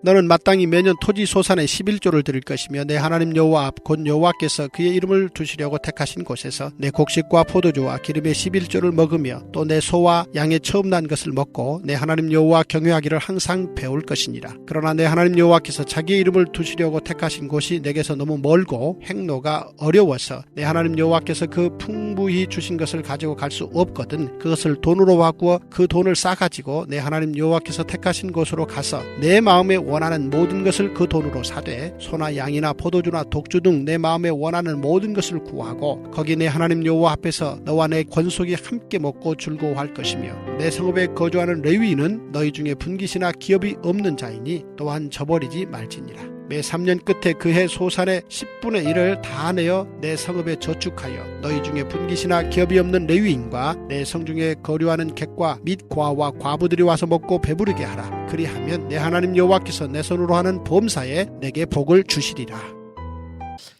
너는 마땅히 매년 토지 소산의 11조를 드릴 것이며 내 하나님 여호와 앞 곧 여호와께서 그의 이름을 두시려고 택하신 곳에서 내 곡식과 포도주와 기름의 11조를 먹으며 또 내 소와 양의 처음 난 것을 먹고 내 하나님 여호와 경외하기를 항상 배울 것이니라. 그러나 내 하나님 여호와께서 자기의 이름을 두시려고 택하신 곳이 내게서 너무 멀고 행로가 어려워서 내 하나님 여호와께서 그 풍부히 주신 것을 가지고 갈 수 없거든 그것을 돈으로 바꾸어 그 돈을 싸가지고 내 하나님 여호와께서 택하신 곳으로 가서 내 마음에 원하는 모든 것을 그 돈으로 사되 소나 양이나 포도주나 독주 등 내 마음에 원하는 모든 것을 구하고 거기 내 하나님 여호와 앞에서 너와 내 권속이 함께 먹고 즐거워할 것이며 내 성읍에 거주하는 레위인은 너희 중에 분깃이나 기업이 없는 자이니 또한 저버리지 말지니라. 매 3년 끝에 그 해 소산의 10분의 1을 다 내어 내 성읍에 저축하여 너희 중에 분깃이나 기업이 없는 레위인과 내 성중에 거류하는 객과 및 고아와 과부들이 와서 먹고 배부르게 하라. 그리하면 내 하나님 여호와께서 내 손으로 하는 범사에 내게 복을 주시리라.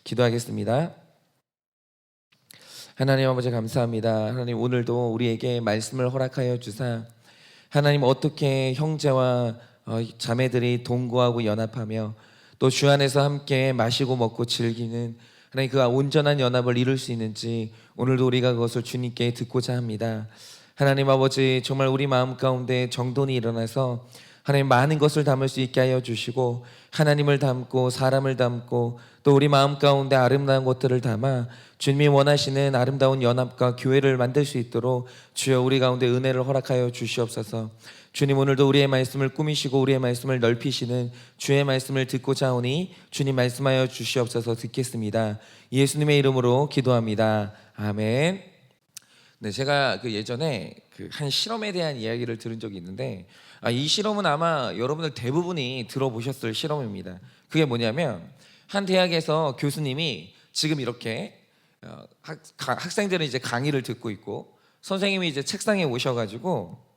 기도하겠습니다. 하나님 아버지 감사합니다. 하나님 오늘도 우리에게 말씀을 허락하여 주사 하나님 어떻게 형제와 자매들이 동거하고 연합하며 또 주 안에서 함께 마시고 먹고 즐기는 하나님 그 온전한 연합을 이룰 수 있는지 오늘도 우리가 그것을 주님께 듣고자 합니다. 하나님 아버지 정말 우리 마음 가운데 정돈이 일어나서 하나님 많은 것을 담을 수 있게 하여 주시고 하나님을 담고 사람을 담고 또 우리 마음 가운데 아름다운 것들을 담아 주님이 원하시는 아름다운 연합과 교회를 만들 수 있도록 주여 우리 가운데 은혜를 허락하여 주시옵소서. 주님 오늘도 우리의 말씀을 꾸미시고 우리의 말씀을 넓히시는 주의 말씀을 듣고자 하오니 주님 말씀하여 주시옵소서. 듣겠습니다. 예수님의 이름으로 기도합니다. 아멘. 네, 제가 예전에 한 실험에 대한 이야기를 들은 적이 있는데 이 실험은 아마 여러분들 대부분이 들어보셨을 실험입니다. 그게 뭐냐면 한 대학에서 교수님이 지금 이렇게 학생들은 이제 강의를 듣고 있고 선생님이 이제 책상에 오셔가지고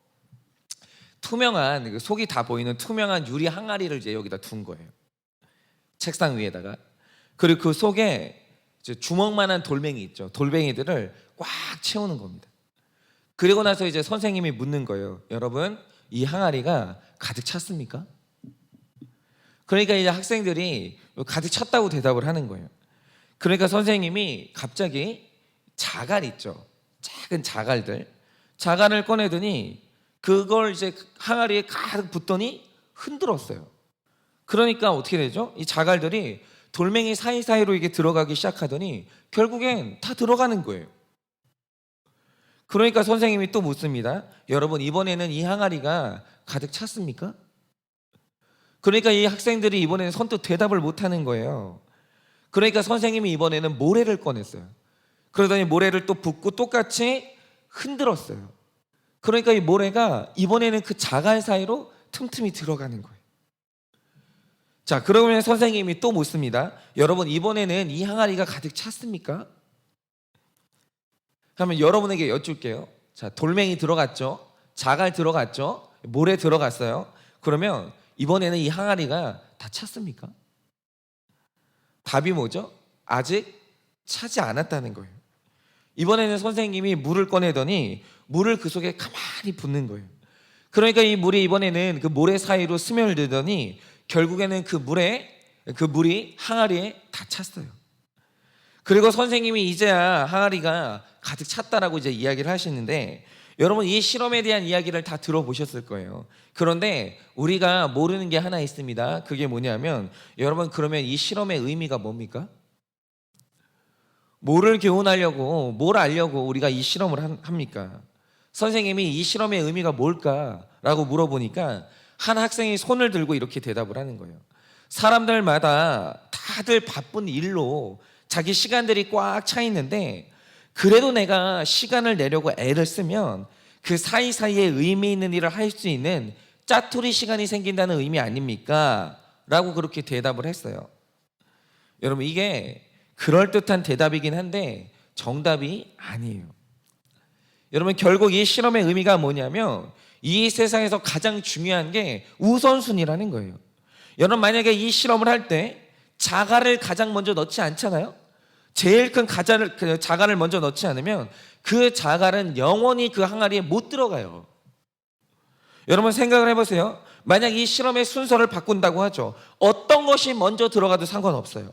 투명한 속이 다 보이는 투명한 유리 항아리를 이제 여기다 둔 거예요. 책상 위에다가. 그리고 그 속에 이제 주먹만한 돌멩이 있죠. 돌멩이들을 꽉 채우는 겁니다. 그리고 나서 이제 선생님이 묻는 거예요. 여러분, 이 항아리가 가득 찼습니까? 그러니까 이제 학생들이 가득 찼다고 대답을 하는 거예요. 그러니까 선생님이 갑자기 자갈 있죠. 작은 자갈을 꺼내더니 그걸 이제 항아리에 가득 붓더니 흔들었어요. 그러니까 어떻게 되죠? 이 자갈들이 돌멩이 사이사이로 이게 들어가기 시작하더니 결국엔 다 들어가는 거예요. 그러니까 선생님이 또 묻습니다. 여러분, 이번에는 이 항아리가 가득 찼습니까? 그러니까 이 학생들이 이번에는 선뜻 대답을 못하는 거예요. 그러니까 선생님이 이번에는 모래를 꺼냈어요. 그러더니 모래를 또 붓고 똑같이 흔들었어요. 그러니까 이 모래가 이번에는 그 자갈 사이로 틈틈이 들어가는 거예요. 자, 그러면 선생님이 또 묻습니다. 여러분, 이번에는 이 항아리가 가득 찼습니까? 그러면 여러분에게 여쭐게요. 자, 돌멩이 들어갔죠? 자갈 들어갔죠? 모래 들어갔어요. 그러면 이번에는 이 항아리가 다 찼습니까? 답이 뭐죠? 아직 차지 않았다는 거예요. 이번에는 선생님이 물을 꺼내더니 물을 그 속에 가만히 붓는 거예요. 그러니까 이 물이 이번에는 그 모래 사이로 스며들더니 결국에는 그 물이 항아리에 다 찼어요. 그리고 선생님이 이제야 항아리가 가득 찼다라고 이제 이야기를 하시는데 여러분, 이 실험에 대한 이야기를 다 들어보셨을 거예요. 그런데 우리가 모르는 게 하나 있습니다. 그게 뭐냐면 여러분, 그러면 이 실험의 의미가 뭡니까? 뭐를 교훈하려고, 뭘 알려고 우리가 이 실험을 합니까? 선생님이 이 실험의 의미가 뭘까라고 물어보니까 한 학생이 손을 들고 이렇게 대답을 하는 거예요. 사람들마다 다들 바쁜 일로 자기 시간들이 꽉 차 있는데 그래도 내가 시간을 내려고 애를 쓰면 그 사이사이에 의미 있는 일을 할 수 있는 짜투리 시간이 생긴다는 의미 아닙니까? 라고 그렇게 대답을 했어요. 여러분, 이게 그럴듯한 대답이긴 한데 정답이 아니에요. 여러분, 결국 이 실험의 의미가 뭐냐면 이 세상에서 가장 중요한 게 우선순위라는 거예요. 여러분, 만약에 이 실험을 할 때 자갈을 가장 먼저 넣지 않잖아요. 제일 큰 자갈을 먼저 넣지 않으면 그 자갈은 영원히 그 항아리에 못 들어가요. 여러분, 생각을 해보세요. 만약 이 실험의 순서를 바꾼다고 하죠. 어떤 것이 먼저 들어가도 상관없어요.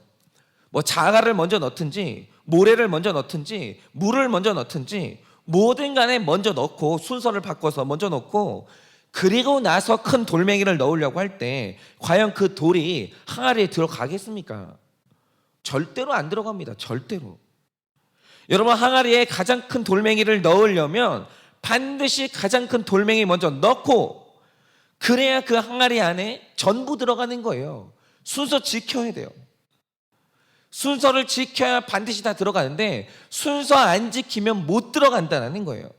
뭐 자갈을 먼저 넣든지 모래를 먼저 넣든지 물을 먼저 넣든지 뭐든 간에 먼저 넣고 순서를 바꿔서 먼저 넣고 그리고 나서 큰 돌멩이를 넣으려고 할 때 과연 그 돌이 항아리에 들어가겠습니까? 절대로 안 들어갑니다. 절대로. 여러분 항아리에 가장 큰 돌멩이를 넣으려면 반드시 가장 큰 돌멩이 먼저 넣고 그래야 그 항아리 안에 전부 들어가는 거예요. 순서 지켜야 돼요. 순서를 지켜야 반드시 다 들어가는데 순서 안 지키면 못 들어간다는 거예요.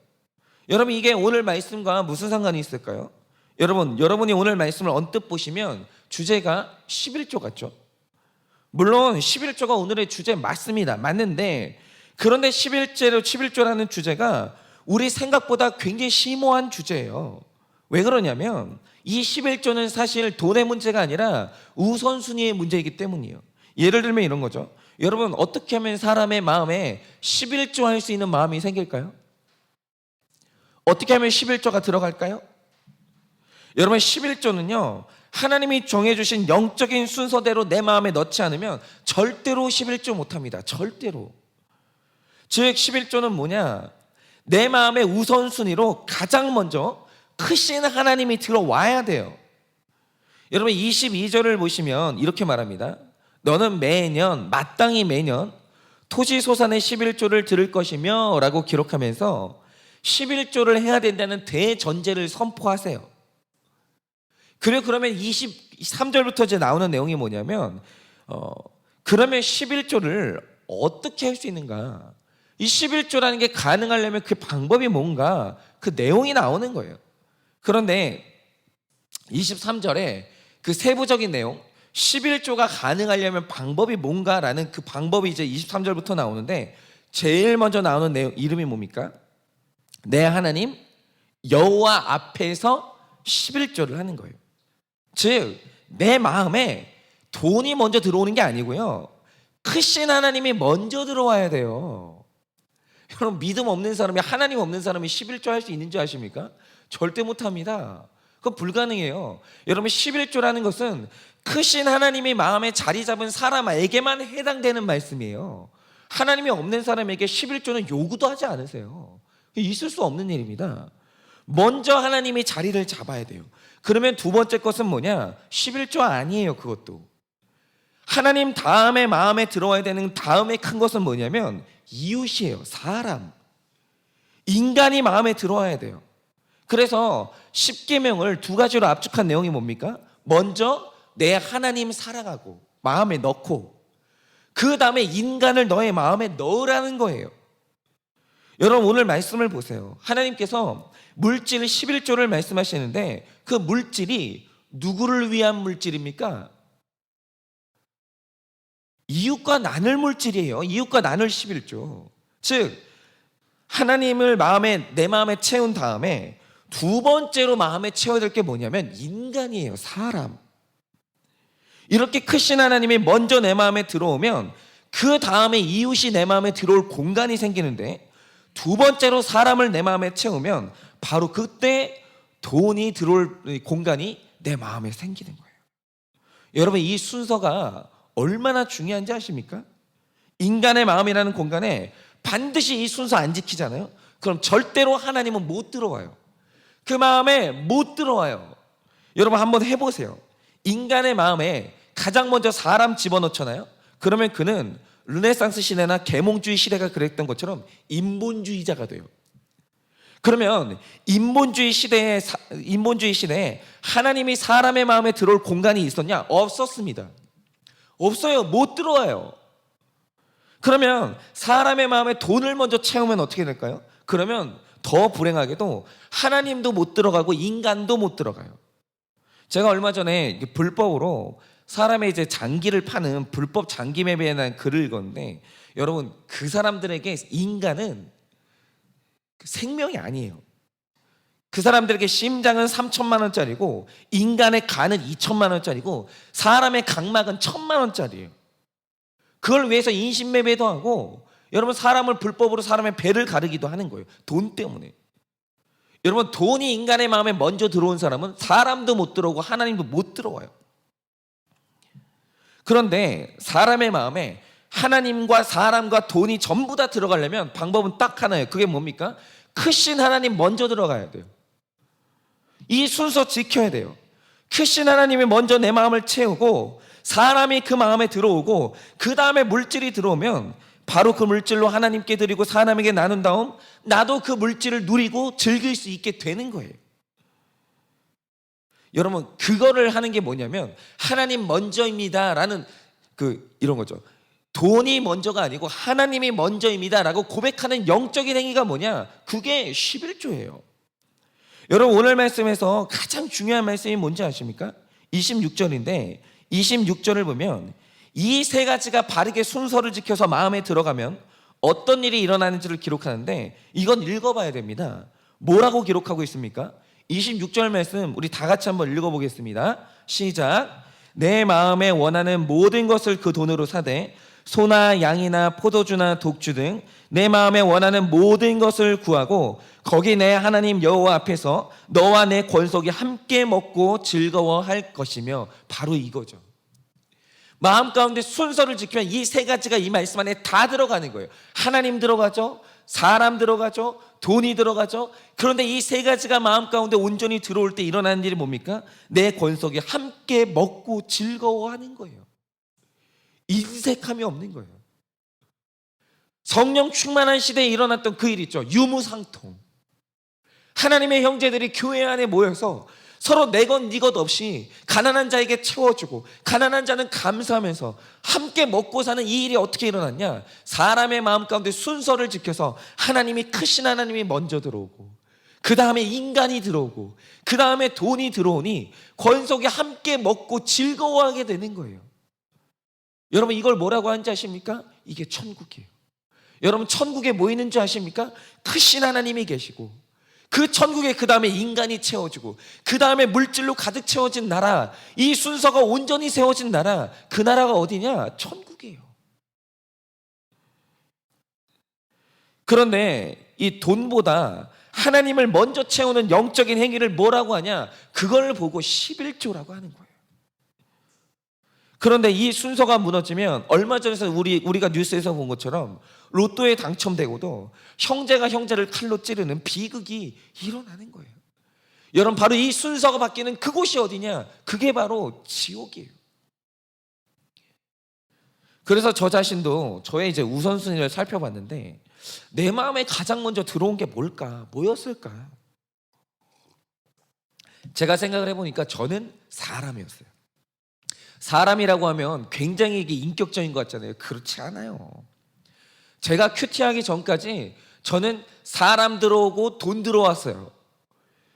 여러분 이게 오늘 말씀과 무슨 상관이 있을까요? 여러분이 오늘 말씀을 언뜻 보시면 주제가 11조 같죠? 물론 11조가 오늘의 주제 맞습니다. 맞는데 그런데 11조라는 주제가 우리 생각보다 굉장히 심오한 주제예요. 왜 그러냐면 이 11조는 사실 돈의 문제가 아니라 우선순위의 문제이기 때문이에요. 예를 들면 이런 거죠. 여러분 어떻게 하면 사람의 마음에 11조 할 수 있는 마음이 생길까요? 어떻게 하면 11조가 들어갈까요? 여러분 11조는요 하나님이 정해주신 영적인 순서대로 내 마음에 넣지 않으면 절대로 11조 못합니다. 절대로. 즉 11조는 뭐냐, 내 마음의 우선순위로 가장 먼저 크신 하나님이 들어와야 돼요. 여러분 22절을 보시면 이렇게 말합니다. 너는 마땅히 매년 토지소산의 11조를 들을 것이며 라고 기록하면서 11조를 해야 된다는 대전제를 선포하세요. 그러면 23절부터 이제 나오는 내용이 뭐냐면 그러면 11조를 어떻게 할 수 있는가, 이 11조라는 게 가능하려면 그 방법이 뭔가, 그 내용이 나오는 거예요. 그런데 23절에 그 세부적인 내용 11조가 가능하려면 방법이 뭔가라는 그 방법이 이제 23절부터 나오는데 제일 먼저 나오는 내용 이름이 뭡니까? 내 하나님 여호와 앞에서 11조를 하는 거예요. 즉 내 마음에 돈이 먼저 들어오는 게 아니고요, 크신 하나님이 먼저 들어와야 돼요. 여러분 믿음 없는 사람이, 하나님 없는 사람이 11조 할 수 있는 줄 아십니까? 절대 못합니다. 그건 불가능해요. 여러분 11조라는 것은 크신 하나님이 마음에 자리 잡은 사람에게만 해당되는 말씀이에요. 하나님이 없는 사람에게 11조는 요구도 하지 않으세요. 있을 수 없는 일입니다. 먼저 하나님이 자리를 잡아야 돼요. 그러면 두 번째 것은 뭐냐, 11조 아니에요. 그것도 하나님 다음에 마음에 들어와야 되는 다음에 큰 것은 뭐냐면 이웃이에요. 사람, 인간이 마음에 들어와야 돼요. 그래서 10계명을 두 가지로 압축한 내용이 뭡니까? 먼저 내 하나님 사랑하고 마음에 넣고 그 다음에 인간을 너의 마음에 넣으라는 거예요. 여러분 오늘 말씀을 보세요. 하나님께서 물질 11조를 말씀하시는데 그 물질이 누구를 위한 물질입니까? 이웃과 나눌 물질이에요. 이웃과 나눌 11조. 즉 하나님을 내 마음에 채운 다음에 두 번째로 마음에 채워야 될 게 뭐냐면 인간이에요. 사람. 이렇게 크신 하나님이 먼저 내 마음에 들어오면 그 다음에 이웃이 내 마음에 들어올 공간이 생기는데 두 번째로 사람을 내 마음에 채우면 바로 그때 돈이 들어올 공간이 내 마음에 생기는 거예요. 여러분 이 순서가 얼마나 중요한지 아십니까? 인간의 마음이라는 공간에 반드시 이 순서 안 지키잖아요. 그럼 절대로 하나님은 못 들어와요. 그 마음에 못 들어와요. 여러분 한번 해보세요. 인간의 마음에 가장 먼저 사람 집어넣잖아요. 그러면 그는 르네상스 시대나 계몽주의 시대가 그랬던 것처럼 인본주의자가 돼요. 그러면 인본주의 시대에 하나님이 사람의 마음에 들어올 공간이 있었냐? 없었습니다. 없어요. 못 들어와요. 그러면 사람의 마음에 돈을 먼저 채우면 어떻게 될까요? 그러면 더 불행하게도 하나님도 못 들어가고 인간도 못 들어가요. 제가 얼마 전에 불법으로 사람의 이제 장기를 파는 불법 장기 매매에 대한 글을 읽었는데 여러분 그 사람들에게 인간은 생명이 아니에요. 그 사람들에게 심장은 3천만 원짜리고 인간의 간은 2천만 원짜리고 사람의 각막은 1,000만 원짜리예요. 그걸 위해서 인신매매도 하고 여러분 사람을 불법으로 사람의 배를 가르기도 하는 거예요. 돈 때문에. 여러분, 돈이 인간의 마음에 먼저 들어온 사람은 사람도 못 들어오고 하나님도 못 들어와요. 그런데 사람의 마음에 하나님과 사람과 돈이 전부 다 들어가려면 방법은 딱 하나예요. 그게 뭡니까? 크신 하나님 먼저 들어가야 돼요. 이 순서 지켜야 돼요. 크신 하나님이 먼저 내 마음을 채우고 사람이 그 마음에 들어오고 그 다음에 물질이 들어오면 바로 그 물질로 하나님께 드리고 사람에게 나눈 다음 나도 그 물질을 누리고 즐길 수 있게 되는 거예요. 여러분, 그거를 하는 게 뭐냐면 하나님 먼저입니다 라는 이런 거죠. 돈이 먼저가 아니고 하나님이 먼저입니다 라고 고백하는 영적인 행위가 뭐냐? 그게 11조예요. 여러분, 오늘 말씀에서 가장 중요한 말씀이 뭔지 아십니까? 26절인데 26절을 보면 이 세 가지가 바르게 순서를 지켜서 마음에 들어가면 어떤 일이 일어나는지를 기록하는데 이건 읽어봐야 됩니다. 뭐라고 기록하고 있습니까? 26절 말씀 우리 다 같이 한번 읽어보겠습니다. 시작. 내 마음에 원하는 모든 것을 그 돈으로 사되 소나 양이나 포도주나 독주 등 내 마음에 원하는 모든 것을 구하고 거기 내 하나님 여호와 앞에서 너와 내 권속이 함께 먹고 즐거워할 것이며, 바로 이거죠. 마음 가운데 순서를 지키면 이 세 가지가 이 말씀 안에 다 들어가는 거예요. 하나님 들어가죠, 사람 들어가죠, 돈이 들어가죠. 그런데 이 세 가지가 마음 가운데 온전히 들어올 때 일어나는 일이 뭡니까? 내 권속이 함께 먹고 즐거워하는 거예요. 인색함이 없는 거예요. 성령 충만한 시대에 일어났던 그 일 있죠. 유무상통. 하나님의 형제들이 교회 안에 모여서 서로 내 것 네 것 없이 가난한 자에게 채워주고 가난한 자는 감사하면서 함께 먹고 사는 이 일이 어떻게 일어났냐? 사람의 마음 가운데 순서를 지켜서 하나님이, 크신 하나님이 먼저 들어오고 그 다음에 인간이 들어오고 그 다음에 돈이 들어오니 권속이 함께 먹고 즐거워하게 되는 거예요. 여러분, 이걸 뭐라고 하는지 아십니까? 이게 천국이에요. 여러분, 천국에 뭐 있는지 아십니까? 크신 하나님이 계시고 그 천국에 그 다음에 인간이 채워지고 그 다음에 물질로 가득 채워진 나라, 이 순서가 온전히 세워진 나라, 그 나라가 어디냐? 천국이에요. 그런데 이 돈보다 하나님을 먼저 채우는 영적인 행위를 뭐라고 하냐? 그걸 보고 11조라고 하는 거예요. 그런데 이 순서가 무너지면 얼마 전에 우리가 뉴스에서 본 것처럼 로또에 당첨되고도 형제가 형제를 칼로 찌르는 비극이 일어나는 거예요. 여러분, 바로 이 순서가 바뀌는 그곳이 어디냐? 그게 바로 지옥이에요. 그래서 저 자신도 저의 이제 우선순위를 살펴봤는데 내 마음에 가장 먼저 들어온 게 뭘까? 뭐였을까? 제가 생각을 해보니까 저는 사람이었어요. 사람이라고 하면 굉장히 이게 인격적인 것 같잖아요. 그렇지 않아요. 제가 큐티하기 전까지 저는 사람 들어오고 돈 들어왔어요.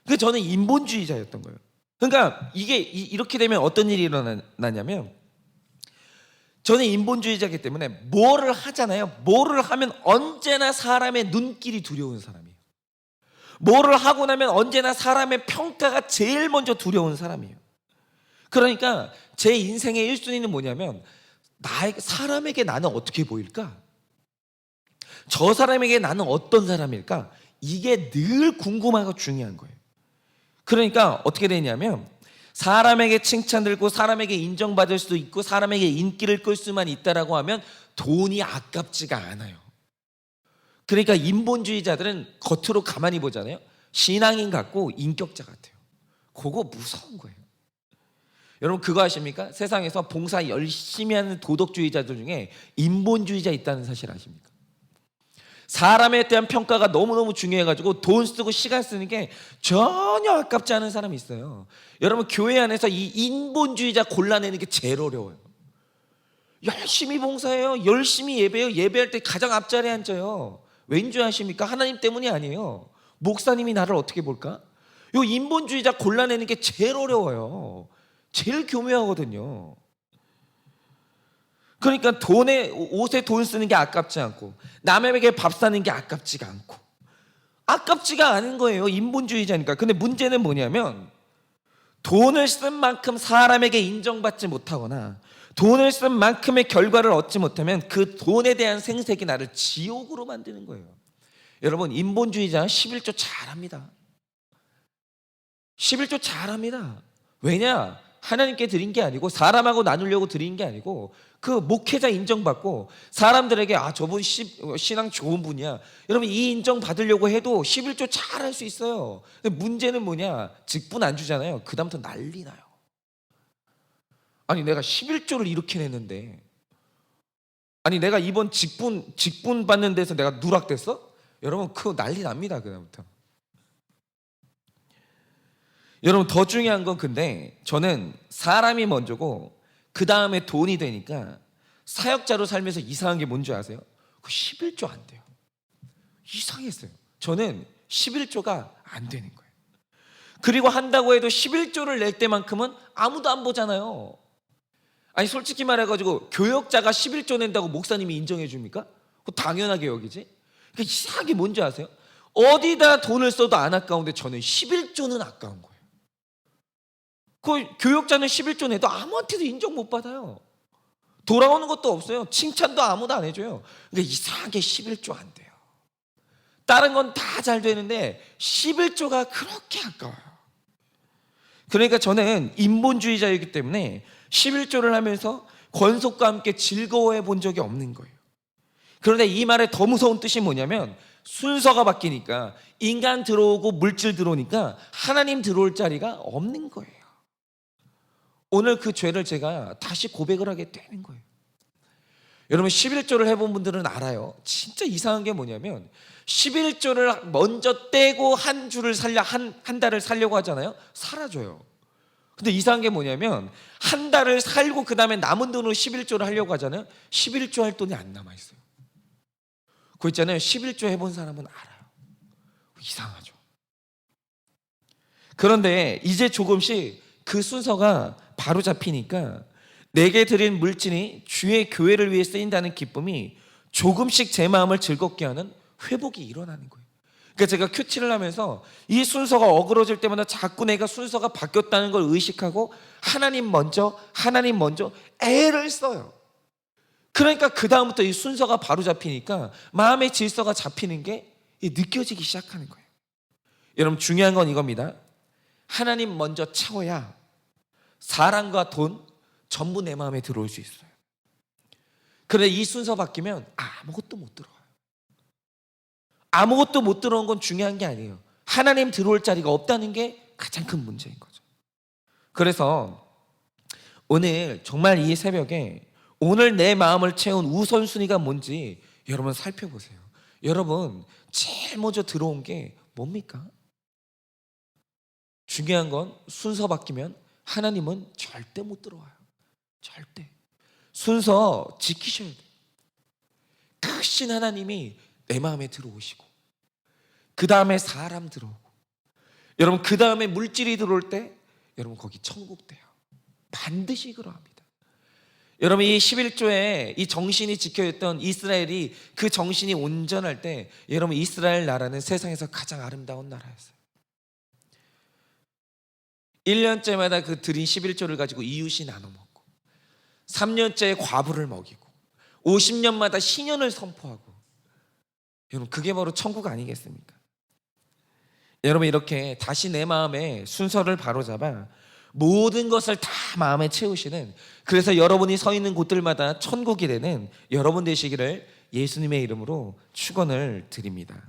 근데 저는 인본주의자였던 거예요. 그러니까 이게 이렇게 되면 어떤 일이 일어나냐면, 저는 인본주의자이기 때문에 뭐를 하잖아요. 뭐를 하면 언제나 사람의 눈길이 두려운 사람이에요. 뭐를 하고 나면 언제나 사람의 평가가 제일 먼저 두려운 사람이에요. 그러니까 제 인생의 1순위는 뭐냐면, 사람에게 나는 어떻게 보일까? 저 사람에게 나는 어떤 사람일까? 이게 늘 궁금하고 중요한 거예요. 그러니까 어떻게 되냐면, 사람에게 칭찬들고 사람에게 인정받을 수도 있고 사람에게 인기를 끌 수만 있다라고 하면 돈이 아깝지가 않아요. 그러니까 인본주의자들은 겉으로 가만히 보잖아요. 신앙인 같고 인격자 같아요. 그거 무서운 거예요. 여러분, 그거 아십니까? 세상에서 봉사 열심히 하는 도덕주의자들 중에 인본주의자 있다는 사실 아십니까? 사람에 대한 평가가 너무너무 중요해가지고 돈 쓰고 시간 쓰는 게 전혀 아깝지 않은 사람이 있어요. 여러분, 교회 안에서 이 인본주의자 골라내는 게 제일 어려워요. 열심히 봉사해요. 열심히 예배해요. 예배할 때 가장 앞자리에 앉아요. 왠지 아십니까? 하나님 때문이 아니에요. 목사님이 나를 어떻게 볼까? 이 인본주의자 골라내는 게 제일 어려워요. 제일 교묘하거든요. 그러니까 옷에 돈 쓰는 게 아깝지 않고 남에게 밥 사는 게 아깝지가 않고 아깝지가 않은 거예요. 인본주의자니까. 근데 문제는 뭐냐면, 돈을 쓴 만큼 사람에게 인정받지 못하거나 돈을 쓴 만큼의 결과를 얻지 못하면 그 돈에 대한 생색이 나를 지옥으로 만드는 거예요. 여러분, 인본주의자 11조 잘합니다. 11조 잘합니다. 왜냐? 하나님께 드린 게 아니고 사람하고 나누려고 드린 게 아니고 그 목회자 인정받고 사람들에게 저분 신앙 좋은 분이야. 여러분 이 인정 받으려고 해도 11조 잘할 수 있어요. 근데 문제는 뭐냐? 직분 안 주잖아요. 그다음부터 난리 나요. 아니 내가 11조를 이렇게 냈는데 아니 내가 이번 직분 받는 데서 내가 누락됐어? 여러분 그거 난리 납니다. 그다음부터. 여러분 더 중요한 건 근데 저는 사람이 먼저고 그 다음에 돈이 되니까 사역자로 살면서 이상한 게 뭔지 아세요? 그 11조 안 돼요. 이상했어요. 저는 11조가 안 되는 거예요. 그리고 한다고 해도 11조를 낼 때만큼은 아무도 안 보잖아요. 아니 솔직히 말해가지고 교역자가 11조 낸다고 목사님이 인정해 줍니까? 그거 당연하게 여기지. 그러니까 이상한 게 뭔지 아세요? 어디다 돈을 써도 안 아까운데 저는 11조는 아까운 거예요. 그 교역자는 11조 내도 아무한테도 인정 못 받아요. 돌아오는 것도 없어요. 칭찬도 아무도 안 해줘요. 그러니까 이상하게 11조 안 돼요. 다른 건 다 잘 되는데 11조가 그렇게 아까워요. 그러니까 저는 인본주의자이기 때문에 11조를 하면서 권속과 함께 즐거워해 본 적이 없는 거예요. 그런데 이 말의 더 무서운 뜻이 뭐냐면 순서가 바뀌니까 인간 들어오고 물질 들어오니까 하나님 들어올 자리가 없는 거예요. 오늘 그 죄를 제가 다시 고백을 하게 되는 거예요. 여러분 11조를 해본 분들은 알아요. 진짜 이상한 게 뭐냐면 11조를 먼저 떼고 한 달을 살려고 하잖아요. 사라져요. 근데 이상한 게 뭐냐면 한 달을 살고 그 다음에 남은 돈으로 11조를 하려고 하잖아요. 11조 할 돈이 안 남아있어요. 그거 있잖아요. 11조 해본 사람은 알아요. 이상하죠. 그런데 이제 조금씩 그 순서가 바로 잡히니까 내게 드린 물질이 주의 교회를 위해 쓰인다는 기쁨이 조금씩 제 마음을 즐겁게 하는 회복이 일어나는 거예요. 그러니까 제가 큐티를 하면서 이 순서가 어그러질 때마다 자꾸 내가 순서가 바뀌었다는 걸 의식하고 하나님 먼저 애를 써요. 그러니까 그 다음부터 이 순서가 바로 잡히니까 마음의 질서가 잡히는 게 느껴지기 시작하는 거예요. 여러분 중요한 건 이겁니다. 하나님 먼저 채워야 사랑과 돈 전부 내 마음에 들어올 수 있어요. 그런데 이 순서 바뀌면 아무것도 못 들어와요. 아무것도 못 들어온 건 중요한 게 아니에요. 하나님 들어올 자리가 없다는 게 가장 큰 문제인 거죠. 그래서 오늘 정말 이 새벽에 오늘 내 마음을 채운 우선순위가 뭔지 여러분 살펴보세요. 여러분 제일 먼저 들어온 게 뭡니까? 중요한 건 순서 바뀌면 하나님은 절대 못 들어와요. 절대. 순서 지키셔야 돼요. 크신 하나님이 내 마음에 들어오시고 그 다음에 사람 들어오고 여러분 그 다음에 물질이 들어올 때 여러분 거기 천국 돼요. 반드시 그러합니다. 여러분 이 11조에 이 정신이 지켜있던 이스라엘이 그 정신이 온전할 때 여러분 이스라엘 나라는 세상에서 가장 아름다운 나라였어요. 1년째마다 그 드린 11조를 가지고 이웃이 나눠 먹고 3년째에 과부를 먹이고 50년마다 신년을 선포하고 여러분 그게 바로 천국 아니겠습니까? 여러분 이렇게 다시 내 마음에 순서를 바로잡아 모든 것을 다 마음에 채우시는 그래서 여러분이 서 있는 곳들마다 천국이 되는 여러분 되시기를 예수님의 이름으로 축원을 드립니다.